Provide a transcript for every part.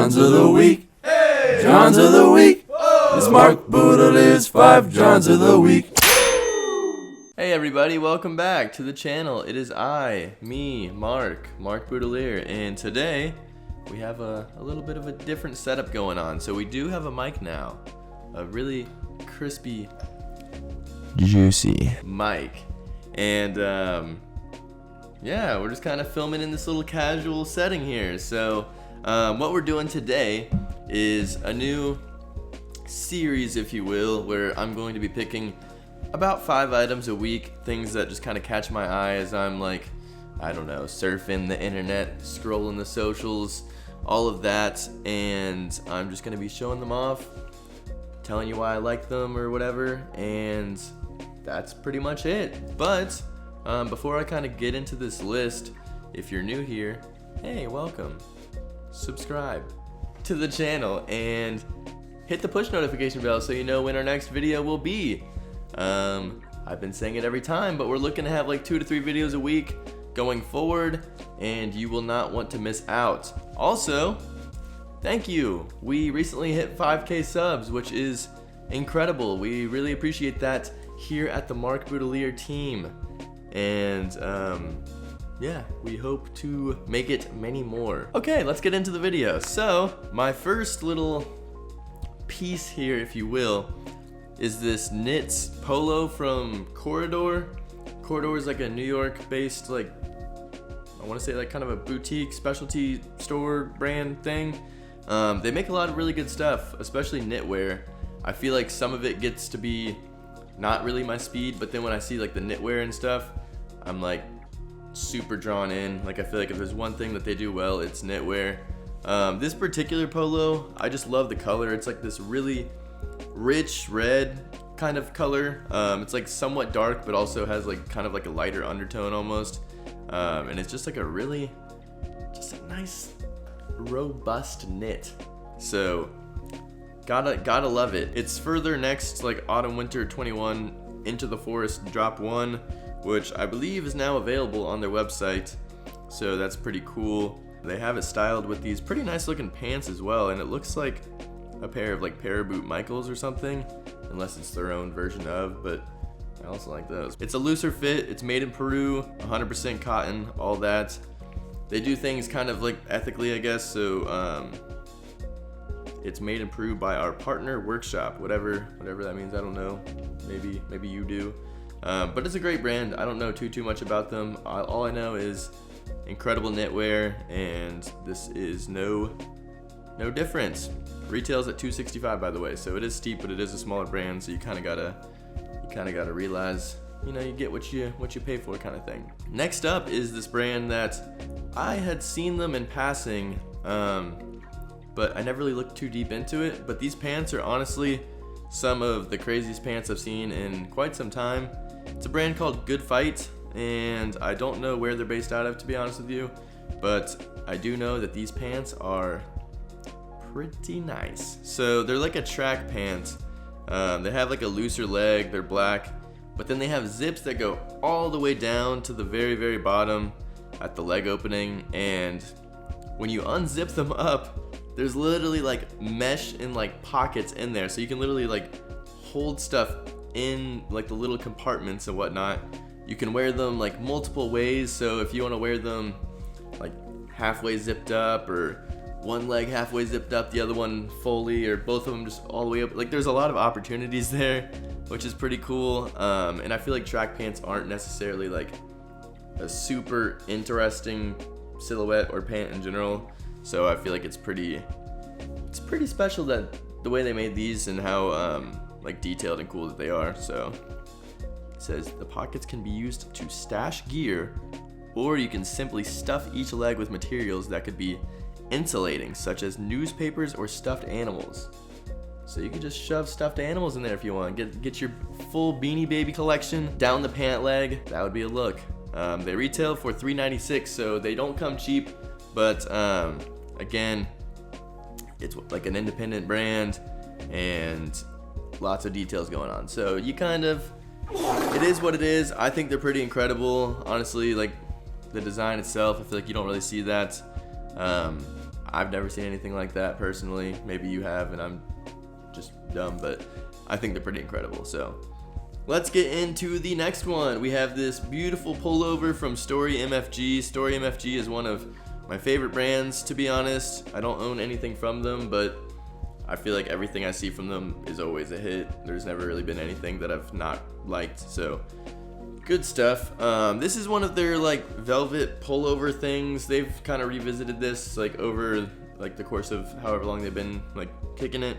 Jawns of the week. Hey! Jawns of the week. Whoa! It's Mark Boutilier's 5 Jawns of the week. Hey everybody, welcome back to the channel. It is Mark Boutilier, and today we have a little bit of a different setup going on. So we do have a mic now, a really crispy, juicy mic, and yeah, we're just kind of filming in this little casual setting here. So what we're doing today is a new series, if you will, where I'm going to be picking about 5 items a week, things that just kind of catch my eye as I'm like, I don't know, surfing the internet, scrolling the socials, all of that, and I'm just gonna be showing them off, telling you why I like them or whatever, and that's pretty much it. But before I kind of get into this list, if you're new here, hey, welcome. Subscribe to the channel and hit the push notification bell so you know when our next video will be. I've been saying it every time, but we're looking to have like 2 to 3 videos a week going forward, and you will not want to miss out. Also, thank you. We recently hit 5K subs, which is incredible. We really appreciate that here at the Mark Boutilier team. And yeah, we hope to make it many more. Okay, let's get into the video. So, my first little piece here, if you will, is this knits polo from Corridor. Corridor is like a New York based, like, I want to say like kind of a boutique specialty store brand thing. They make a lot of really good stuff, especially knitwear. I feel like some of it gets to be not really my speed, but then when I see like the knitwear and stuff, I'm like super drawn in. Like I feel like if there's one thing that they do well, it's knitwear. This particular polo, I just love the color. It's like this really rich red kind of color. It's like somewhat dark, but also has like kind of like a lighter undertone almost. And it's just like a nice robust knit. So gotta love it. It's further next, like autumn winter 21 Into the Forest drop 1, which I believe is now available on their website. So that's pretty cool. They have it styled with these pretty nice looking pants as well, and it looks like a pair of like Paraboot Michaels or something, unless it's their own version of, but I also like those. It's a looser fit, it's made in Peru, 100% cotton, all that. They do things kind of like ethically, I guess, so it's made in Peru by our partner workshop, whatever that means, I don't know, maybe you do. But it's a great brand. I don't know too much about them. All I know is incredible knitwear, and this is no difference. Retails at $265, by the way, so it is steep, but it is a smaller brand, so you kind of gotta realize, you know, you get what you pay for, kind of thing. Next up is this brand that I had seen them in passing, but I never really looked too deep into it. But these pants are honestly some of the craziest pants I've seen in quite some time. It's a brand called Good Fight, and I don't know where they're based out of, to be honest with you, but I do know that these pants are pretty nice. So they're like a track pant. They have like a looser leg, they're black, but then they have zips that go all the way down to the very bottom at the leg opening, and when you unzip them up, there's literally like mesh and like pockets in there, so you can literally like hold stuff in like the little compartments and whatnot. You can wear them like multiple ways, so if you want to wear them like halfway zipped up, or one leg halfway zipped up, the other one fully, or both of them just all the way up, like there's a lot of opportunities there, which is pretty cool. And I feel like track pants aren't necessarily like a super interesting silhouette or pant in general, so I feel like it's pretty special that the way they made these and how like detailed and cool that they are. So it says the pockets can be used to stash gear, or you can simply stuff each leg with materials that could be insulating, such as newspapers or stuffed animals. So you can just shove stuffed animals in there if you want. Get your full Beanie Baby collection down the pant leg. That would be a look. They retail for $3.96, so they don't come cheap, but again, it's like an independent brand and lots of details going on. So you kind of, it is what it is. I think they're pretty incredible, honestly. Like the design itself, I feel like you don't really see that. I've never seen anything like that personally. Maybe you have and I'm just dumb, but I think they're pretty incredible. So let's get into the next one. We have this beautiful pullover from Story MFG. Story MFG is one of my favorite brands, to be honest. I don't own anything from them, but I feel like everything I see from them is always a hit. There's never really been anything that I've not liked, so good stuff. This is one of their like velvet pullover things. They've kind of revisited this like over like the course of however long they've been like kicking it.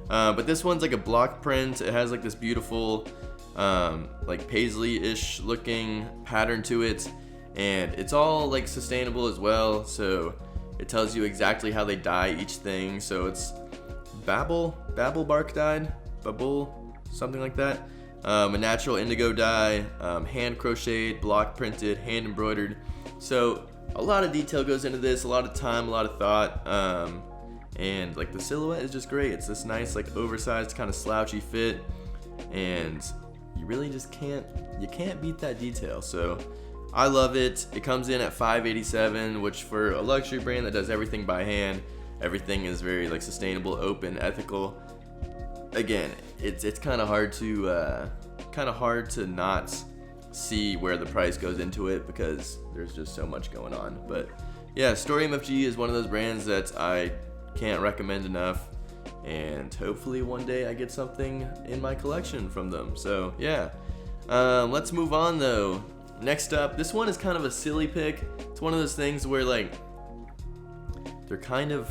But this one's like a block print. It has like this beautiful like paisley-ish looking pattern to it, and it's all like sustainable as well, so it tells you exactly how they dye each thing. So it's babble bark dyed, babble, something like that. A natural indigo dye, hand crocheted, block printed, hand embroidered. So a lot of detail goes into this, a lot of time, a lot of thought, and like the silhouette is just great. It's this nice like oversized kind of slouchy fit, and you really just can't beat that detail. So I love it. It comes in at $587, which for a luxury brand that does everything by hand, everything is very like sustainable, open, ethical. Again, it's kind of hard to not see where the price goes into it because there's just so much going on. But yeah, Story MFG is one of those brands that I can't recommend enough, and hopefully one day I get something in my collection from them. So yeah, let's move on though. Next up, this one is kind of a silly pick. It's one of those things where like they're kind of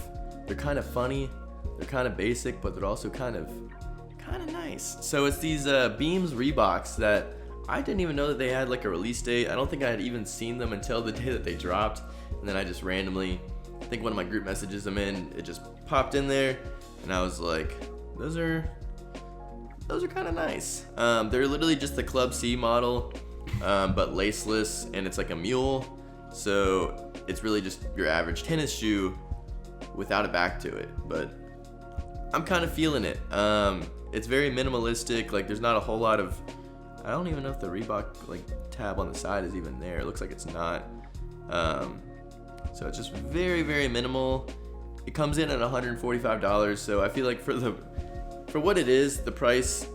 funny, they're kind of basic, but they're also kind of nice. So it's these Beams Reeboks that I didn't even know that they had like a release date. I don't think I had even seen them until the day that they dropped, and then I just randomly, I think one of my group messages I'm in, it just popped in there, and I was like, those are kind of nice. They're literally just the Club C model, but laceless, and it's like a mule, so it's really just your average tennis shoe without a back to it. But I'm kind of feeling it. It's very minimalistic. Like there's not a whole lot of, I don't even know if the Reebok like tab on the side is even there. It looks like it's not. So it's just very, very minimal. It comes in at $145, so I feel like for what it is, the price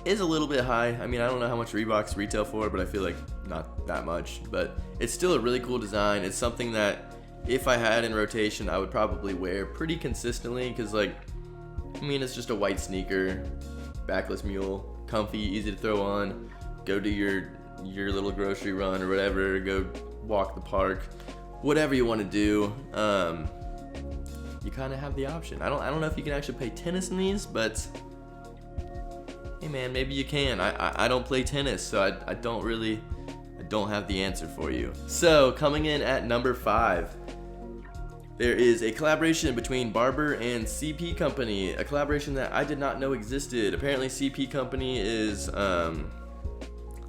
is a little bit high. I mean, I don't know how much Reeboks retail for, but I feel like not that much. But it's still a really cool design. It's something that if I had in rotation, I would probably wear pretty consistently, because like, I mean, it's just a white sneaker, backless mule, comfy, easy to throw on, go do your little grocery run or whatever, go walk the park, whatever you want to do. You kind of have the option. I don't know if you can actually play tennis in these, but hey man, maybe you can. I don't play tennis, so I don't have the answer for you. So coming in at number 5, there is a collaboration between Barber and CP Company, a collaboration that I did not know existed. Apparently CP Company is,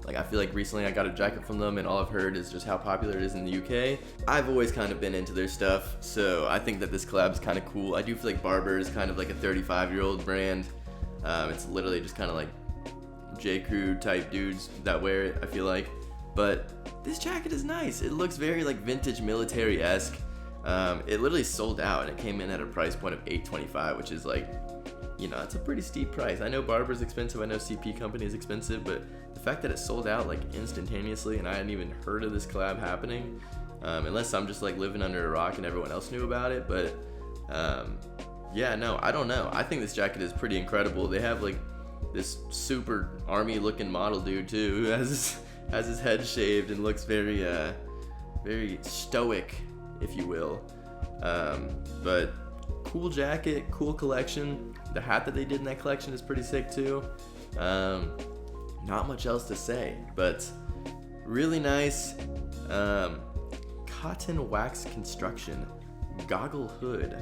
like, I feel like recently I got a jacket from them and all I've heard is just how popular it is in the UK. I've always kind of been into their stuff, so I think that this collab is kind of cool. I do feel like Barber is kind of like a 35-year-old brand. It's literally just kind of like J. Crew type dudes that wear it, I feel like. But this jacket is nice. It looks very like vintage military-esque. It literally sold out and it came in at a price point of $825, which is like, you know, it's a pretty steep price. I know Barber's expensive, I know CP Company is expensive, but the fact that it sold out like instantaneously and I hadn't even heard of this collab happening, unless I'm just like living under a rock and everyone else knew about it, but yeah, no, I don't know. I think this jacket is pretty incredible. They have like this super army looking model dude too, who has his head shaved and looks very very stoic, if you will. But cool jacket, cool collection. The hat that they did in that collection is pretty sick too. Not much else to say, but really nice. Cotton wax construction, goggle hood.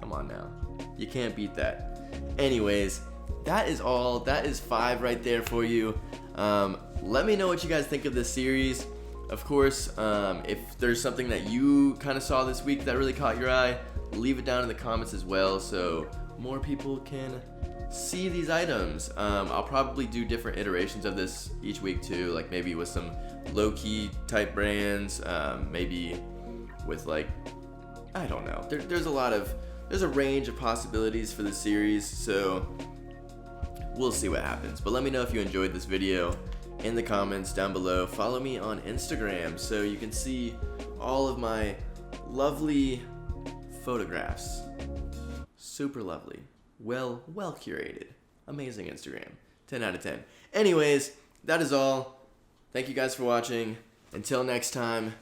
Come on now, you can't beat that. Anyways, that is all. That is 5 right there for you. Let me know what you guys think of this series. Of course, if there's something that you kind of saw this week that really caught your eye, leave it down in the comments as well, so more people can see these items. I'll probably do different iterations of this each week too, like maybe with some low-key type brands, maybe with like, I don't know. There's a range of possibilities for this series, so we'll see what happens. But let me know if you enjoyed this video in the comments down below. Follow me on Instagram so you can see all of my lovely photographs. Super lovely. Well curated. Amazing Instagram. 10 out of 10. Anyways, that is all. Thank you guys for watching. Until next time,